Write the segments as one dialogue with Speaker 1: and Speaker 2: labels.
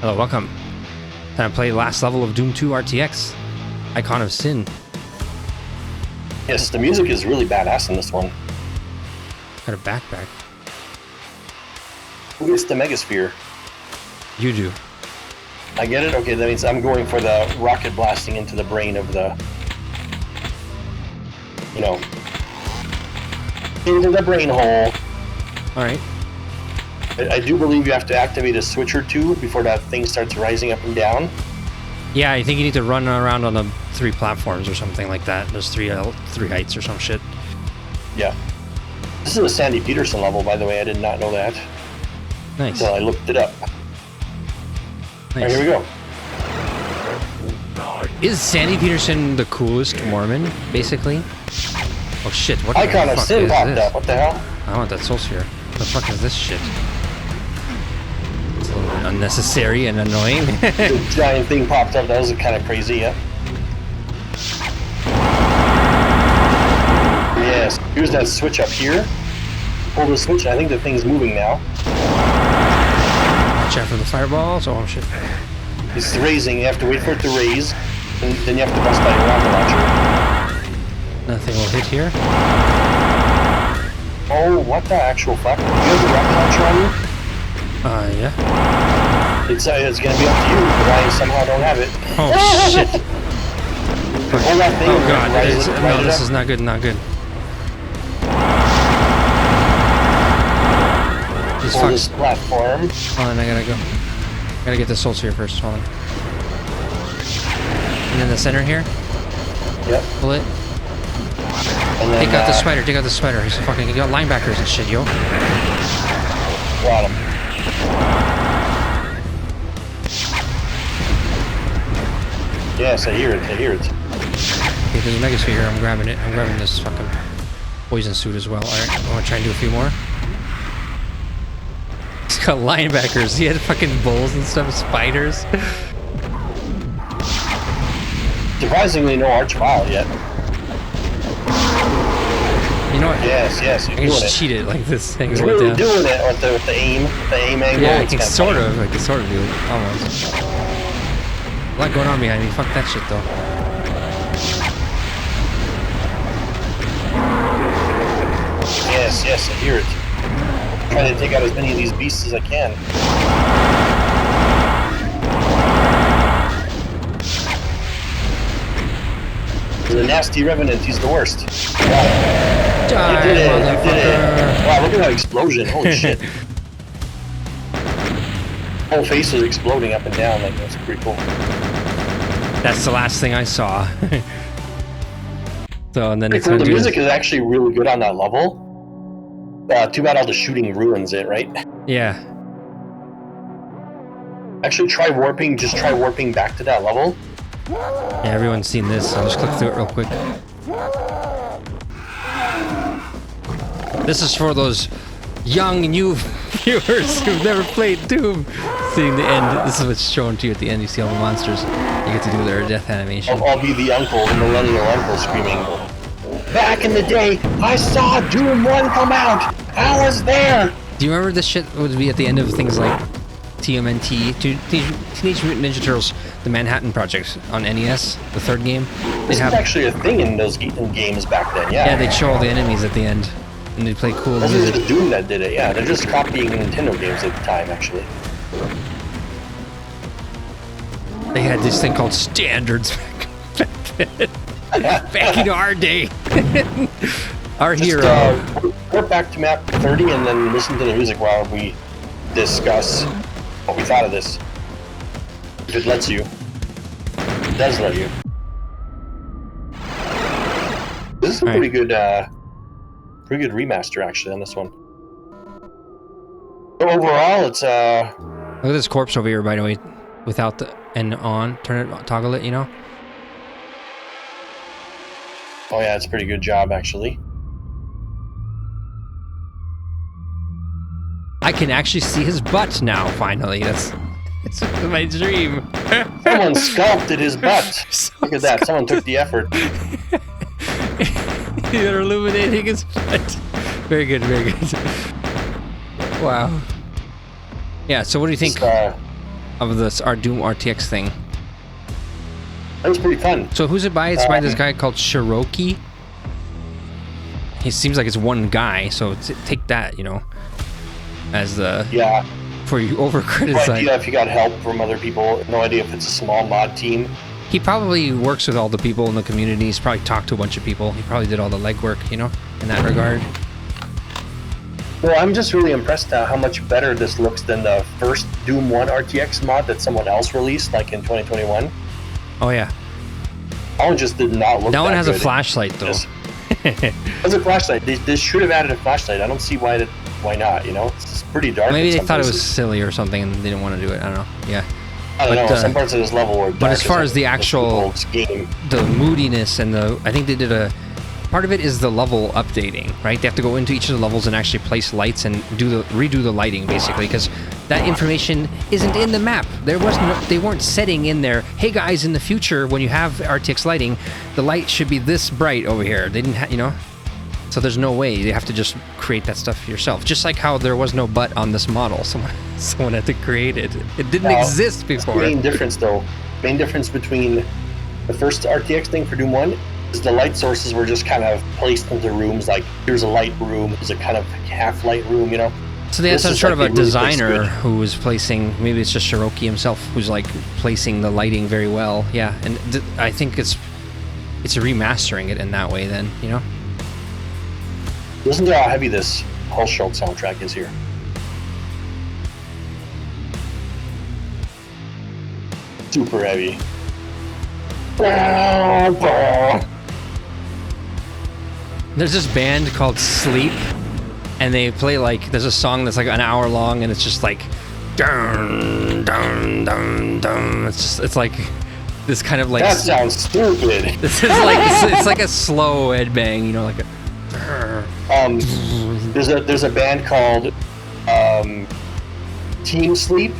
Speaker 1: Hello, welcome. Time to play last level of Doom 2 RTX. Icon of Sin.
Speaker 2: Yes, the music is really badass in this one.
Speaker 1: Got a backpack.
Speaker 2: Who gets the Megasphere?
Speaker 1: You do.
Speaker 2: I get it? Okay, that means I'm going for the rocket blasting into the brain of the... You know... into the brain hole.
Speaker 1: Alright.
Speaker 2: I do believe you have to activate a switch or two before that thing starts rising up and down.
Speaker 1: Yeah, I think you need to run around on the 3 platforms or something like that. There's three heights or some shit.
Speaker 2: Yeah. This is a Sandy Peterson level, by the way. I did not know that.
Speaker 1: Nice.
Speaker 2: So I looked it up.
Speaker 1: Nice.
Speaker 2: Alright, here we go.
Speaker 1: Is Sandy Peterson the coolest Mormon, basically? Oh shit, what
Speaker 2: Icon
Speaker 1: the
Speaker 2: of
Speaker 1: fuck
Speaker 2: Sin
Speaker 1: is
Speaker 2: popped
Speaker 1: this?
Speaker 2: up. What the hell?
Speaker 1: I want that soul sphere. What the fuck is this shit? It's a little bit unnecessary and annoying.
Speaker 2: The giant thing popped up. That was kind of crazy, yeah. Yes. Here's that switch up here. Pull the switch. I think the thing's moving now.
Speaker 1: Watch out for the fireballs. Oh shit.
Speaker 2: It's raising. You have to wait for it to raise. And then you have to bust out your rocket launcher.
Speaker 1: Nothing will hit here.
Speaker 2: Oh, what the actual fuck? Do you have the rocket launcher on you?
Speaker 1: Yeah.
Speaker 2: It's gonna be up to you, because I somehow don't have it.
Speaker 1: Oh shit.
Speaker 2: Hold that thing.
Speaker 1: Oh god,
Speaker 2: rise
Speaker 1: no,
Speaker 2: it
Speaker 1: this
Speaker 2: up.
Speaker 1: is not good, not good. These
Speaker 2: Pull this
Speaker 1: fucks.
Speaker 2: platform.
Speaker 1: Hold on, I gotta go. Gotta get the soul sphere first, hold on. And then the center here.
Speaker 2: Yep.
Speaker 1: Pull it.
Speaker 2: And then,
Speaker 1: Take out the spider, take out the spider. He's fucking, you got linebackers and shit, yo.
Speaker 2: Got him. Yes, I hear it, I hear it.
Speaker 1: Okay, there's a Megasphere here, I'm grabbing it. I'm grabbing this fucking poison suit as well. Alright, I wanna try and do a few more. He's got linebackers, he had fucking bulls and stuff, spiders.
Speaker 2: Surprisingly, no arch file yet.
Speaker 1: You know what?
Speaker 2: Yes, yes, you're
Speaker 1: I can
Speaker 2: doing
Speaker 1: just
Speaker 2: it.
Speaker 1: cheat it like this.
Speaker 2: He's really doing it with the aim angle.
Speaker 1: Yeah, I
Speaker 2: It's
Speaker 1: can
Speaker 2: kinda
Speaker 1: sort
Speaker 2: funny.
Speaker 1: of. I can sort of do it. Almost. A lot going on behind me. Fuck that shit, though.
Speaker 2: Yes, yes, I hear it. I'm trying to take out as many of these beasts as I can. The nasty revenant, he's the worst. Wow. You did it, you did it. Wow, look at that explosion, holy shit. Whole face is exploding up and down, like that's pretty cool.
Speaker 1: That's the last thing I saw. So, and then it's
Speaker 2: The
Speaker 1: gonna do
Speaker 2: music
Speaker 1: this.
Speaker 2: is actually really good on that level. Too bad all the shooting ruins it, right?
Speaker 1: Yeah.
Speaker 2: Actually, try warping, just try warping back to that level.
Speaker 1: Yeah, everyone's seen this. I'll just click through it real quick. This is for those young new viewers who've never played Doom. Seeing the end, this is what's shown to you at the end. You see all the monsters. You get to do their death animation.
Speaker 2: I'll be the uncle, the millennial uncle screaming, "Back in the day, I saw Doom 1 come out! I was there!"
Speaker 1: Do you remember this shit would be at the end of things like TMNT, Teenage Mutant Ninja Turtles, the Manhattan Project on NES, the 3rd game?
Speaker 2: This was actually a thing in those games back then, yeah.
Speaker 1: Yeah, they'd show all the enemies at the end, and they'd play cool
Speaker 2: This
Speaker 1: music.
Speaker 2: is the Doom that did it, yeah. They're just copying Nintendo games at the time, actually.
Speaker 1: They had this thing called standards back in our day. Our
Speaker 2: Just,
Speaker 1: hero.
Speaker 2: warp back to map 30 and then listen to the music while we discuss what we thought of this. If it lets you. It does let you. This is a pretty good remaster actually on this one. So overall, it's
Speaker 1: Look at this corpse over here, by the way, without the and on. Turn it, toggle it, you know.
Speaker 2: oh yeah, it's a pretty good job actually.
Speaker 1: I can actually see his butt now. Finally, it's my dream.
Speaker 2: Someone sculpted his butt. Look at that. Someone took the effort.
Speaker 1: You're illuminating his butt. Very good, very good. Wow. Yeah, so what do you think? of this our Doom RTX thing.
Speaker 2: That was pretty fun.
Speaker 1: So who's it by? It's by this guy called Cherokee. He seems like it's one guy, so take that, you know, as the for you over criticize.
Speaker 2: No idea if you got help from other people. No idea if it's a small mod team.
Speaker 1: He probably works with all the people in the community. He's probably talked to a bunch of people. He probably did all the legwork, you know, in that regard.
Speaker 2: Well, I'm just really impressed at how much better this looks than the first Doom 1 RTX mod that someone else released, like in 2021.
Speaker 1: Oh yeah.
Speaker 2: That one just did not look.
Speaker 1: That one has
Speaker 2: good.
Speaker 1: a flashlight though.
Speaker 2: Has a flashlight. They should have added a flashlight. I don't see why not. You know, it's pretty dark.
Speaker 1: Maybe they thought it was silly or something and they didn't want to do it. I don't know. Yeah.
Speaker 2: I don't know. Some parts of this level were dark.
Speaker 1: But as far as the actual the moodiness and I think they did part of it is the level updating, right? They have to go into each of the levels and actually place lights and redo the lighting basically, because that information isn't in the map. They weren't setting in there, hey guys, in the future when you have RTX lighting, the light should be this bright over here. They didn't you know? So there's no way. You have to just create that stuff yourself. Just like how there was no butt on this model. Someone had to create it. It didn't exist before.
Speaker 2: The main difference though, between the first RTX thing for Doom 1 is the light sources were just kind of placed into rooms, like here's a light room, there's a kind of half light room, you know?
Speaker 1: So they had some sort of a designer who was placing, maybe it's just Cherokee himself, who's like placing the lighting very well. Yeah, and I think it's remastering it in that way then, you know?
Speaker 2: Listen to how heavy this Pulse Show soundtrack is here. Super heavy.
Speaker 1: There's this band called Sleep, and they play like, there's a song that's like an hour long, and it's just like, dun, dun, dun, dun. It's like this kind of like.
Speaker 2: That sounds stupid.
Speaker 1: This is like it's like a slow headbang, you know, like a.
Speaker 2: There's a band called Team Sleep.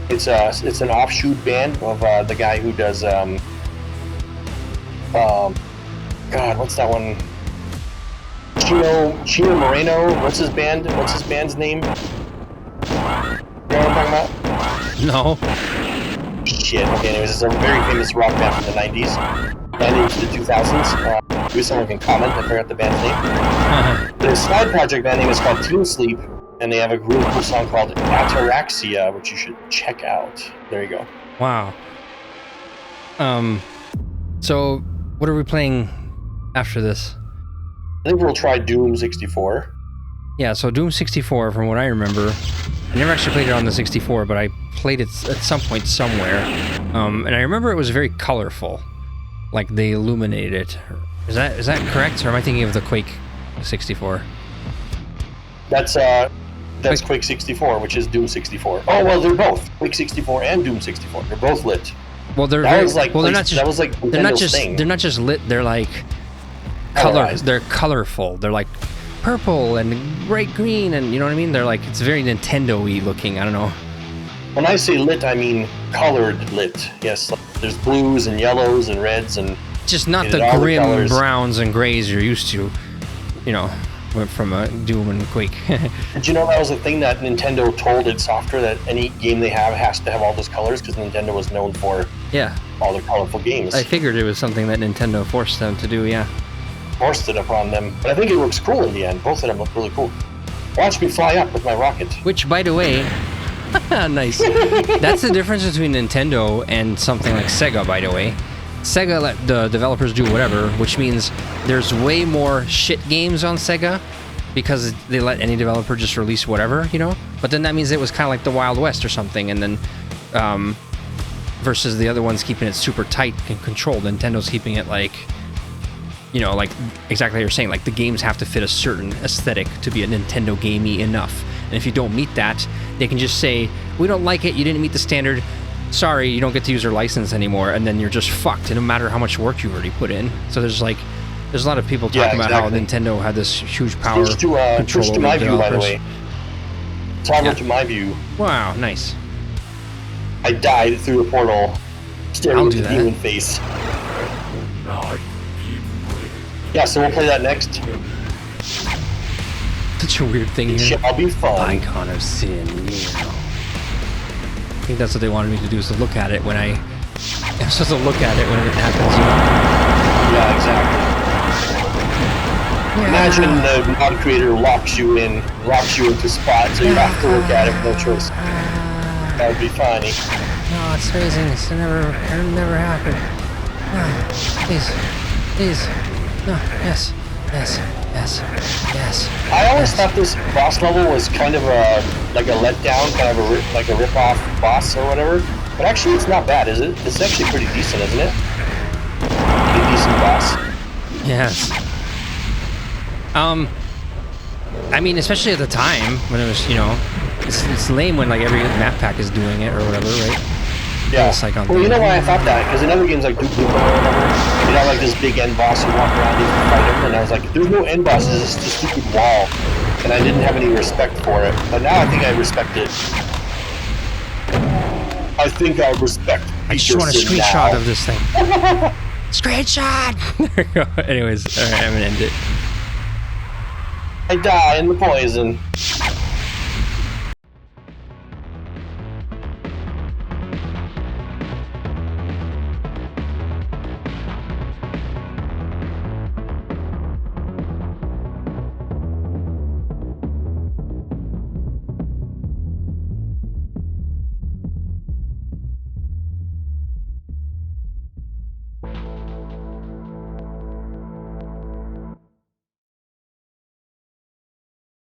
Speaker 2: It's an offshoot band of the guy who does God, what's that one? Chino Moreno. What's his band's name? You know what I'm talking about?
Speaker 1: No.
Speaker 2: Shit. Okay. Anyways, it's a very famous rock band from the '90s and into the 2000s. Maybe someone can comment. I forgot the band's name. The side project band name is called Team Sleep, and they have a really cool song called Ataraxia, which you should check out. There you go.
Speaker 1: Wow. So what are we playing after this?
Speaker 2: I think we'll try Doom 64.
Speaker 1: Yeah, so Doom 64, from what I remember, I never actually played it on the 64, but I played it at some point somewhere. And I remember it was very colorful, like they illuminated it. Is that correct, or am I thinking of the Quake 64?
Speaker 2: That's Quake 64, which is Doom 64. Oh well, they're both Quake 64 and Doom 64. They're both lit.
Speaker 1: Well, they're
Speaker 2: they're
Speaker 1: not just lit. They're like color. They're colorful. They're like purple and bright green, and you know what I mean. They're like, it's very Nintendo-y looking. I don't know.
Speaker 2: When I say lit, I mean colored lit. Yes, there's blues and yellows and reds and
Speaker 1: just not the grim browns and grays you're used to. You know, went from Doom and Quake.
Speaker 2: Did you know that was a thing that Nintendo told its software, that any game they have has to have all those colors, because Nintendo was known for all their colorful games.
Speaker 1: I figured it was something that Nintendo forced them to do, yeah.
Speaker 2: Forced it upon them. But I think it looks cool in the end. Both of them look really cool. Watch me fly up with my rocket.
Speaker 1: Which, by the way, nice. That's the difference between Nintendo and something like Sega, by the way. Sega let the developers do whatever, which means there's way more shit games on Sega because they let any developer just release whatever, you know? But then that means it was kind of like the Wild West or something, and then versus the other ones keeping it super tight and controlled. Nintendo's keeping it like, you know, like exactly what you're saying, like the games have to fit a certain aesthetic to be a Nintendo gamey enough. And if you don't meet that, they can just say, we don't like it, you didn't meet the standard, sorry, you don't get to use our license anymore, and then you're just fucked, no matter how much work you've already put in. So there's a lot of people talking about how Nintendo had this huge power control over
Speaker 2: my
Speaker 1: the
Speaker 2: view, by the
Speaker 1: developers.
Speaker 2: way. Toggle to my view.
Speaker 1: Wow, nice.
Speaker 2: I died through the portal, staring at the demon face. Yeah, so we'll play that next.
Speaker 1: Such a weird thing
Speaker 2: It
Speaker 1: here.
Speaker 2: shall be fun.
Speaker 1: Icon of sin, think that's what they wanted me to do, is to look at it when I'm supposed to look at it when it happens, you know?
Speaker 2: Yeah, exactly.
Speaker 1: Yeah.
Speaker 2: Imagine the mod creator locks you into spot, so you have to look at it with no choice. That would be funny.
Speaker 1: No, it's amazing. It'll never happen. No, please. No, yes.
Speaker 2: I always thought this boss level was kind of like a letdown, kind of like a rip-off boss or whatever. But actually, it's not bad, is it? It's actually pretty decent, isn't it? Pretty decent boss.
Speaker 1: Yes. I mean, especially at the time when it was, you know, it's lame when like every map pack is doing it or whatever, right?
Speaker 2: Yeah.
Speaker 1: It's like on
Speaker 2: Well, you know why I thought that? Because in other games like Duke Nukem or whatever, you got like this big end boss you walk around and fight him, and I was like, there's no end boss, it's just a stupid wall. And I didn't have any respect for it. But now I think I respect it. I think I respect
Speaker 1: I just want a
Speaker 2: Peterson
Speaker 1: screenshot
Speaker 2: now.
Speaker 1: of this thing. Screenshot! There we go. Anyways, alright, I'm gonna end it.
Speaker 2: I die in the poison.